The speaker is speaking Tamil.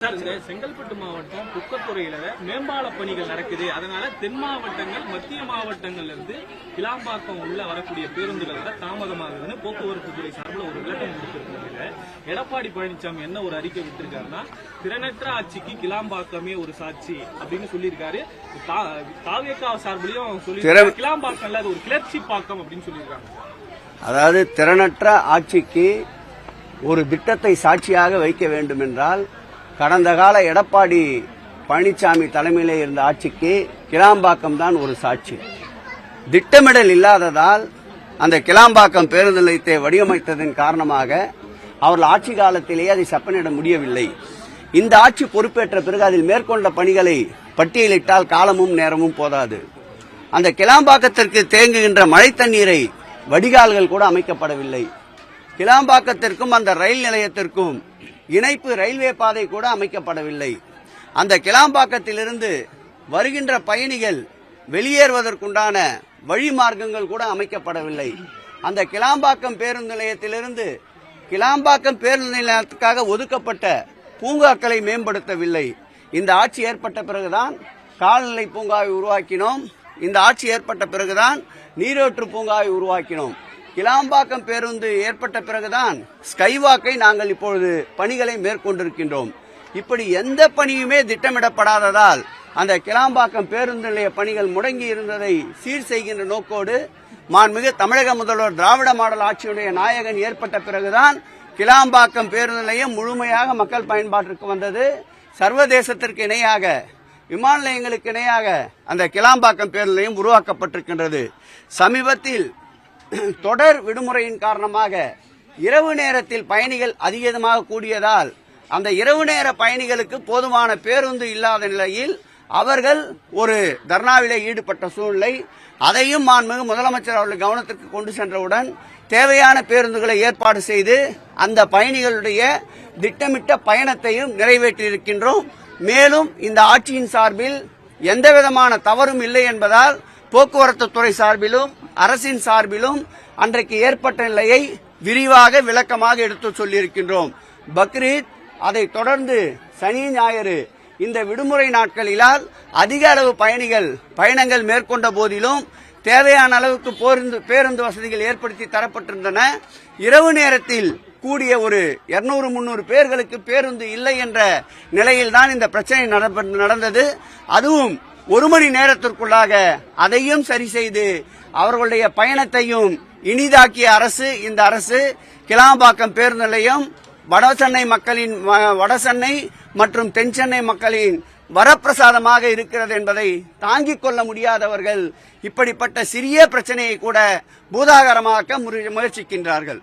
செங்கல்பட்டு மாவட்டம் குக்கத்துறையில மேம்பால பணிகள் நடக்குது. அதனால தென் மாவட்டங்கள் மத்திய மாவட்டங்கள்ல இருந்து கிளாம்பாக்கம் உள்ள வரக்கூடிய பேருந்துகள் தாமதமாகுதுன்னு போக்குவரத்து துறை சார்பில் ஒரு விளக்கம் கொடுத்திருக்காங்க. எடப்பாடி பழனிசாமி என்ன ஒரு அறிக்கை விட்டுருக்காருன்னா, திறனற்ற ஆட்சிக்கு கிளாம்பாக்கமே ஒரு சாட்சி அப்படின்னு சொல்லியிருக்காரு. தாவேகா சார்பிலையும் சொல்லி கிளாம்பாக்கம்ல அது ஒரு கிளர்ச்சி பாக்கம் அப்படின்னு சொல்லியிருக்காங்க. அதாவது திறனற்ற ஆட்சிக்கு ஒரு திட்டத்தை சாட்சியாக வைக்க வேண்டும் என்றால், கடந்த கால எடப்பாடி பழனிசாமி தலைமையிலே இருந்த ஆட்சிக்கு கிளாம்பாக்கம் தான் ஒரு சாட்சி. திட்டமிடல் இல்லாததால் அந்த கிளாம்பாக்கம் பேருந்து நிலையத்தை வடிவமைத்ததன் காரணமாக அவர்கள் ஆட்சி காலத்திலேயே அதை செப்பனிட முடியவில்லை. இந்த ஆட்சி பொறுப்பேற்ற பிறகு அதில் மேற்கொண்ட பணிகளை பட்டியலிட்டால் காலமும் நேரமும் போதாது. அந்த கிளாம்பாக்கத்திற்கு தேங்குகின்ற மழை தண்ணீரை வடிகால்கள் கூட அமைக்கப்படவில்லை. கிளாம்பாக்கத்திற்கும் அந்த ரயில் நிலையத்திற்கும் இணைப்பு ரயில்வே பாதை கூட அமைக்கப்படவில்லை. அந்த கிளாம்பாக்கத்திலிருந்து வருகின்ற பயணிகள் வெளியேறுவதற்குண்டான வழி மார்க்கங்கள் கூட அமைக்கப்படவில்லை. அந்த கிளாம்பாக்கம் பேருந்து நிலையத்திலிருந்து கிளாம்பாக்கம் பேருந்து நிலையத்துக்காக ஒதுக்கப்பட்ட பூங்காக்களை மேம்படுத்தவில்லை. இந்த ஆட்சி ஏற்பட்ட பிறகுதான் கால்நடை பூங்காவை உருவாக்கினோம். இந்த ஆட்சி ஏற்பட்ட பிறகுதான் நீரோற்று பூங்காவை உருவாக்கினோம். கிளாம்பாக்கம் பேருந்து ஏற்பட்ட பிறகுதான் ஸ்கைவாக்கை நாங்கள் இப்பொழுது பணிகளை மேற்கொண்டிருக்கின்றோம். இப்படி எந்த பணியுமே திட்டமிடப்படாததால் அந்த கிளாம்பாக்கம் பேருந்து நிலைய பணிகள் முடங்கி இருந்ததை சீர் செய்கின்ற நோக்கோடு மாண்புமிகு தமிழக முதல்வர் திராவிட மாடல் ஆட்சியுடைய நாயகன் ஏற்பட்ட பிறகுதான் கிளாம்பாக்கம் பேருந்து நிலையம் முழுமையாக மக்கள் பயன்பாட்டிற்கு வந்தது. சர்வதேசத்திற்கு இணையாக, விமான நிலையங்களுக்கு இணையாக அந்த கிளாம்பாக்கம் பேருந்து நிலையம் உருவாக்கப்பட்டிருக்கின்றது. சமீபத்தில் தொடர் விடுமுறையின் காரணமாக இரவு நேரத்தில் பயணிகள் அதிகமாக கூடியதால் அந்த இரவு நேர பயணிகளுக்கு போதுமான பேருந்து இல்லாத நிலையில் அவர்கள் ஒரு தர்ணாவிலே ஈடுபட்ட சூழ்நிலை. அதையும் மாண்புமிகு முதலமைச்சர் அவர்கள் கவனத்திற்கு கொண்டு சென்றவுடன் தேவையான பேருந்துகளை ஏற்பாடு செய்து அந்த பயணிகளுடைய திட்டமிட்ட பயணத்தையும் நிறைவேற்றியிருக்கின்றோம். மேலும் இந்த ஆட்சியின் சார்பில் எந்தவிதமான தவறும் இல்லை என்பதால் போக்குவரத்து துறை சார்பிலும் அரசின் சார்பிலும் அன்றைக்கு ஏற்பட்ட நிலையை விரிவாக விளக்கமாக எடுத்து சொல்லியிருக்கின்றோம். பக்ரீத், அதை தொடர்ந்து சனி ஞாயிறு இந்த விடுமுறை நாட்களிலால் அதிக அளவு பயணங்கள் மேற்கொண்ட போதிலும் தேவையான அளவுக்கு பேருந்து வசதிகள் ஏற்படுத்தி தரப்பட்டிருந்தன. இரவு நேரத்தில் கூடிய ஒரு 200-300 பேர்களுக்கு பேருந்து இல்லை என்ற நிலையில்தான் இந்த பிரச்சனை நடந்தது. அதுவும் ஒரு மணி நேரத்திற்குள்ளாக அதையும் சரி செய்து அவர்களுடைய பயணத்தையும் இனிதாக்கிய அரசு இந்த அரசு. கிளாம்பாக்கம் பேருந்து நிலையம் வடசென்னை மற்றும் தென் சென்னை மக்களின் வரப்பிரசாதமாக இருக்கிறது என்பதை தாங்கிக் கொள்ள முடியாதவர்கள் இப்படிப்பட்ட சிறிய பிரச்சனையை கூட பூதாகரமாக்க முயற்சிக்கின்றார்கள்.